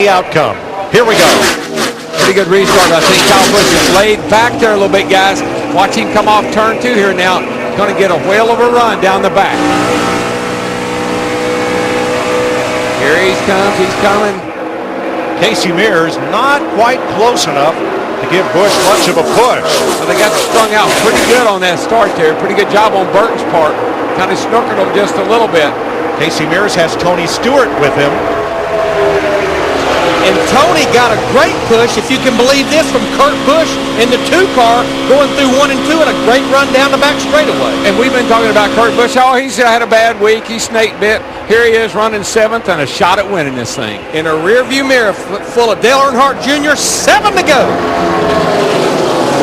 The outcome. Here we go. Pretty good restart. I think Kyle Busch is laid back there a little bit, guys. Watch him come off turn 2 here now. Going to get a whale of a run down the back. Here he comes. He's coming. Casey Mears not quite close enough to give Busch much of a push. Well, they got strung out pretty good on that start there. Pretty good job on Burton's part. Kind of snookered him just a little bit. Casey Mears has Tony Stewart with him. And Tony got a great push, if you can believe this, from Kurt Busch in the 2 car, going through 1 and 2 and a great run down the back straightaway. And we've been talking about Kurt Busch. Oh, he's had a bad week. He snake bit. Here he is running 7th and a shot at winning this thing. In a rearview mirror full of Dale Earnhardt Jr., 7 to go.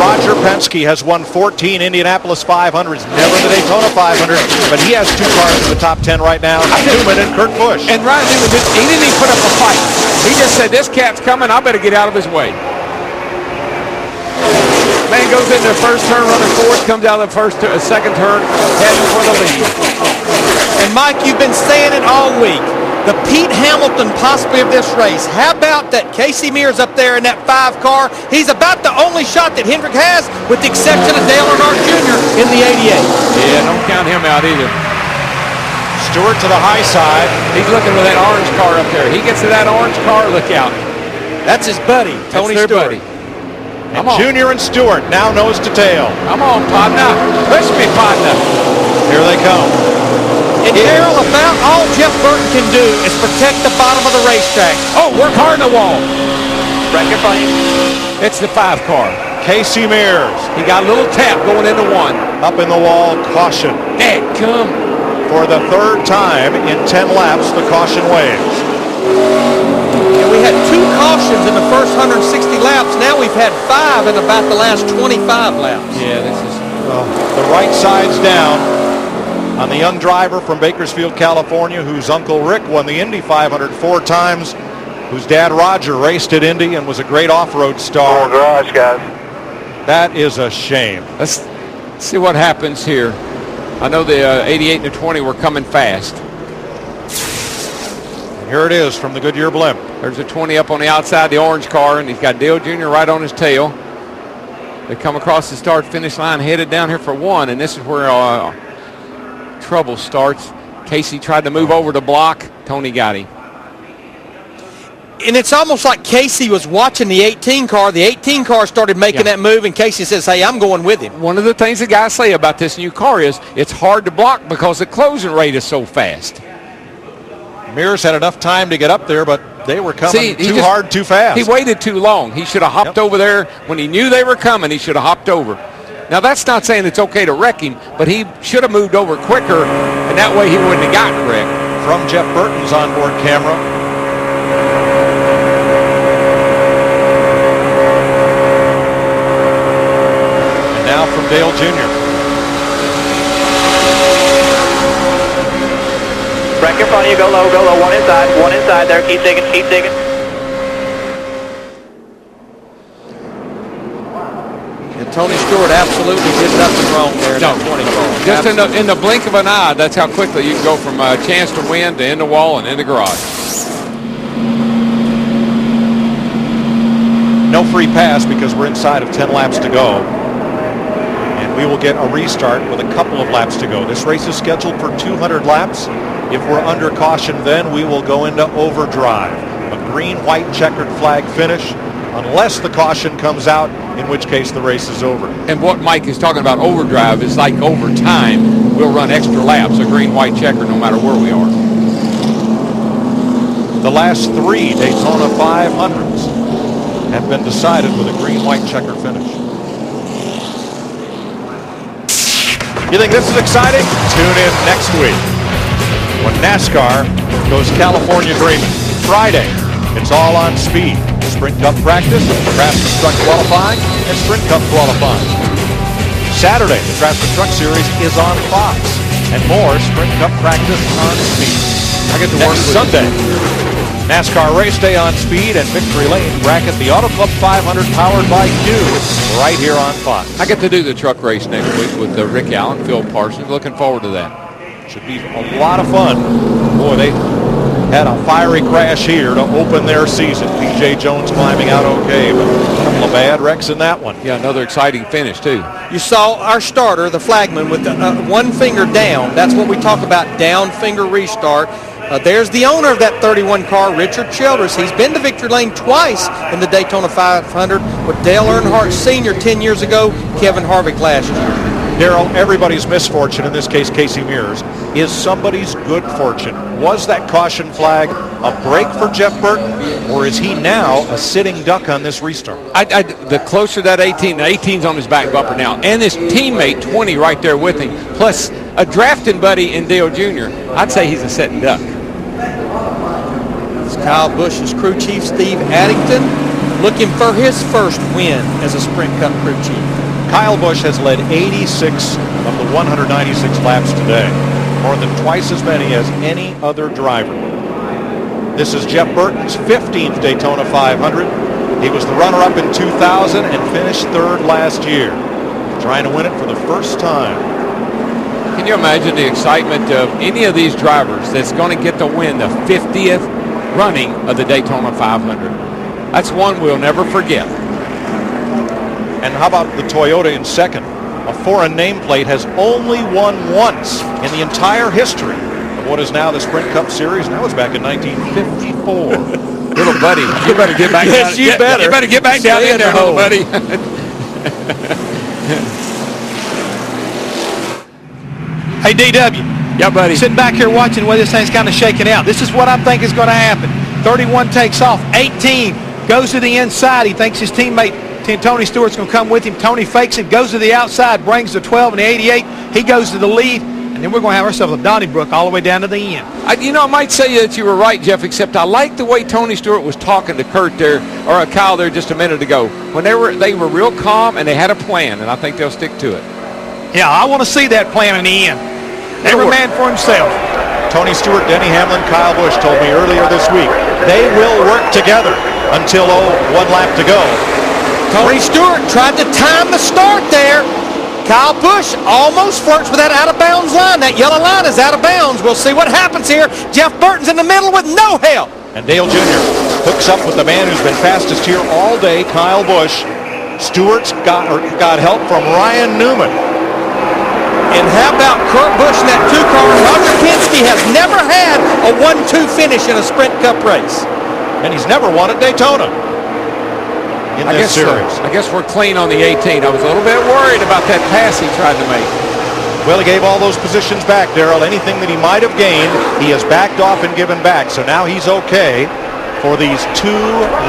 Roger Penske has won 14 Indianapolis 500s, never the Daytona 500, but he has 2 cars in the top 10 right now, Newman and Kurt Busch. And Ryan Newman, he didn't even put up a fight. He just said, this cat's coming, I better get out of his way. Man goes into the first turn, running 4th, comes out of the second turn, heading for the lead. And Mike, you've been saying it all week. The Pete Hamilton possibly of this race. How about that Casey Mears up there in that 5 car? He's about the only shot that Hendrick has, with the exception of Dale Earnhardt Jr. in the 88. Yeah, don't count him out either. Stewart to the high side. He's looking for that orange car up there. He gets to that orange car, look out. That's his buddy, Tony Stewart. And Junior and Stewart now nose to tail. Come on, partner. Push me, partner. Here they come. And Darrell, about all Jeff Burton can do is protect the bottom of the racetrack. Oh, work hard in the wall. Bracket fight. It's the 5 car. Casey Mears. He got a little tap going into 1. Up in the wall, caution. Heck, come. For the 3rd time in 10 laps, the caution waves. And we had 2 cautions in the first 160 laps. Now we've had 5 in about the last 25 laps. Yeah, this is... The right side's down on the young driver from Bakersfield, California, whose Uncle Rick won the Indy 500 4 times, whose dad Roger raced at Indy and was a great off-road star. Garage, guys. That is a shame. Let's see what happens here. I know the 88 and the 20 were coming fast. And here it is from the Goodyear blimp. There's a 20 up on the outside, the orange car, and he's got Dale Jr. right on his tail. They come across the start-finish line, headed down here for 1, and this is where trouble starts. Casey tried to move over to block. Tony got him. And it's almost like Casey was watching the 18 car. The 18 car started making that move, and Casey says, hey, I'm going with him. One of the things the guys say about this new car is it's hard to block because the closing rate is so fast. Mears had enough time to get up there, but they were coming too hard, too fast. He waited too long. He should have hopped over there. When he knew they were coming, he should have hopped over. Now, that's not saying it's okay to wreck him, but he should have moved over quicker, and that way he wouldn't have gotten wrecked. From Jeff Burton's onboard camera. And now from Dale Jr. Break in front of you, go low, go low. One inside there. Keep digging, keep digging. Tony Stewart absolutely did nothing wrong there in that 20 car. Just in the blink of an eye, that's how quickly you can go from a chance to win to in the wall and in the garage. No free pass because we're inside of 10 laps to go. And we will get a restart with a couple of laps to go. This race is scheduled for 200 laps. If we're under caution, then we will go into overdrive. A green-white checkered flag finish, unless the caution comes out, in which case the race is over. And what Mike is talking about overdrive is like overtime. We'll run extra laps, a green-white checker, no matter where we are. The last 3 Daytona 500s have been decided with a green-white checker finish. You think this is exciting? Tune in next week when NASCAR goes California dreaming. Friday, it's all on speed. Sprint Cup practice, Nebraska Truck qualifying, and Sprint Cup qualifying. Saturday, the Nebraska Truck Series is on Fox, and more Sprint Cup practice on speed. I get to work Next Sunday, NASCAR Race Day on speed and Victory Lane bracket the Auto Club 500 powered by you right here on Fox. I get to do the truck race next week with Rick Allen, Phil Parsons. Looking forward to that. Should be a lot of fun. Boy, had a fiery crash here to open their season. P.J. Jones climbing out okay, but a couple of bad wrecks in that one. Yeah, another exciting finish, too. You saw our starter, the flagman, with the, one finger down. That's what we talk about, down finger restart. There's the owner of that 31 car, Richard Childress. He's been to victory lane twice in the Daytona 500 with Dale Earnhardt Sr. 10 years ago, Kevin Harvick last year. Darrell, everybody's misfortune, in this case Casey Mears, is somebody's good fortune. Was that caution flag a break for Jeff Burton, or is he now a sitting duck on this restart? The closer that 18, the 18's on his back bumper now, and his teammate 20 right there with him, plus a drafting buddy in Dale Jr., I'd say he's a sitting duck. It's Kyle Busch's crew chief, Steve Addington, looking for his first win as a Sprint Cup crew chief. Kyle Busch has led 86 of the 196 laps today, more than twice as many as any other driver. This is Jeff Burton's 15th Daytona 500. He was the runner-up in 2000 and finished third last year, trying to win it for the first time. Can you imagine the excitement of any of these drivers that's going to get to win the 50th running of the Daytona 500? That's one we'll never forget. And how about the Toyota in second? A foreign nameplate has only won once in the entire history of what is now the Sprint Cup Series. And that was back in 1954. Little buddy, you better get back yes, down. You better. You better get back down in there, little buddy. Hey, DW. Yeah, buddy. Sitting back here watching where this thing's kind of shaking out. This is what I think is going to happen. 31 takes off. 18 goes to the inside. He thinks his teammate Tony Stewart's going to come with him. Tony fakes it, goes to the outside, brings the 12 and the 88. He goes to the lead, and then we're going to have ourselves a Donnybrook all the way down to the end. I might say that you were right, Jeff, except I like the way Tony Stewart was talking to Kurt there, or Kyle there just a minute ago. When they were real calm, and they had a plan, and I think they'll stick to it. Yeah, I want to see that plan in the end. Every man for himself. Tony Stewart, Denny Hamlin, Kyle Busch told me earlier this week, they will work together until, one lap to go. Tony Stewart tried to time the start there. Kyle Busch almost flirts with that out-of-bounds line. That yellow line is out of bounds. We'll see what happens here. Jeff Burton's in the middle with no help. And Dale Jr. hooks up with the man who's been fastest here all day, Kyle Busch. Stewart's got help from Ryan Newman. And how about Kurt Busch in that two-car? Roger Penske has never had a 1-2 finish in a Sprint Cup race. And he's never won at Daytona in this series. I guess we're clean on the 18. I was a little bit worried about that pass he tried to make. Well, he gave all those positions back, Darrell. Anything that he might have gained, he has backed off and given back. So now he's okay for these 2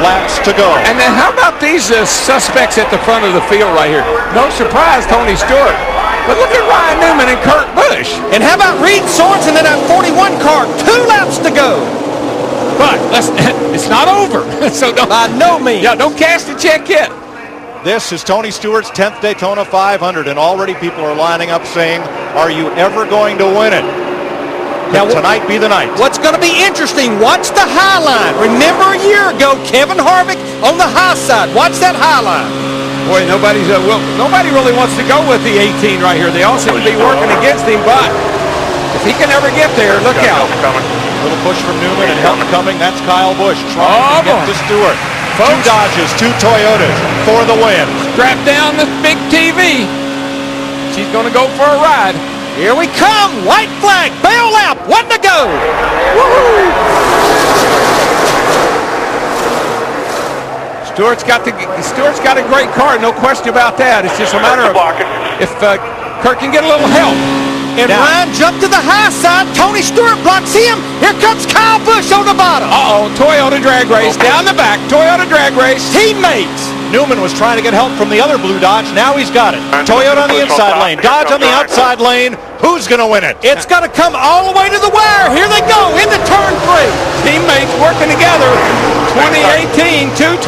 laps to go. And then how about these suspects at the front of the field right here? No surprise, Tony Stewart. But look at Ryan Newman and Kurt Busch. And how about Reed Sorensen in that 41 car? 2 laps to go. But it's not over. So by no means. Yeah, don't cash the check yet. This is Tony Stewart's 10th Daytona 500, and already people are lining up saying, are you ever going to win it? Now, tonight be the night. What's going to be interesting, watch the high line. Remember a year ago, Kevin Harvick on the high side. Watch that high line. Boy, nobody really wants to go with the 18 right here. They all seem to be working against him, but if he can ever get there, look out. Little push from Newman and help coming. That's Kyle Busch trying to get to Stewart. Folks. 2 Dodges, 2 Toyotas for the win. Strap down the big TV. She's going to go for a ride. Here we come. White flag. Bail out. 1 to go. Woo-hoo. Stewart's got a great car. No question about that. It's just a matter of if Kurt can get a little help. And now, Ryan jumped to the high side. Tony Stewart blocks him. Here comes Kyle Busch on the bottom. Toyota drag race down the back. Toyota drag race. Teammates. Newman was trying to get help from the other blue Dodge. Now he's got it. Toyota on the inside lane. Dodge on the outside lane. Who's going to win it? It's going to come all the way to the wire. Here they go into turn 3. Teammates working together. 2018, 212.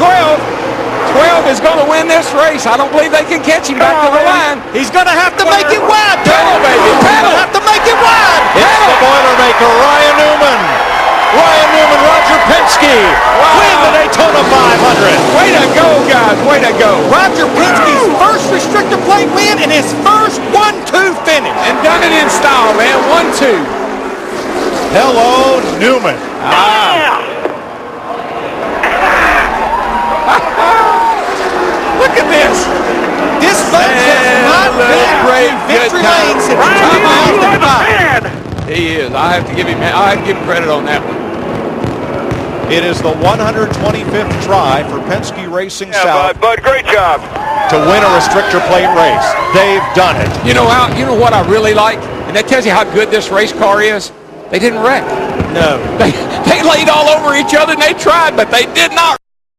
12 is going to win this race. I don't believe they can catch him back to the line. He's going to have to make it wide. Pedal, baby. Pedal. Have to make it wide. It's the Boilermaker, Ryan Newman. Ryan Newman, Roger Penske win the Daytona 500. Way to go, guys. Way to go. Roger Penske's first restrictor plate win and his first 1-2 finish. And done it in style, man. 1-2. Hello, Newman. Look at this. This boat has not been great, to victory good time. lane since 2005. He is. I have to give him credit on that one. It is the 125th try for Penske Racing South Bud, great job. to win a restrictor plate race. They've done it. You know what I really like? And that tells you how good this race car is. They didn't wreck. No. They laid all over each other and they tried, but they did not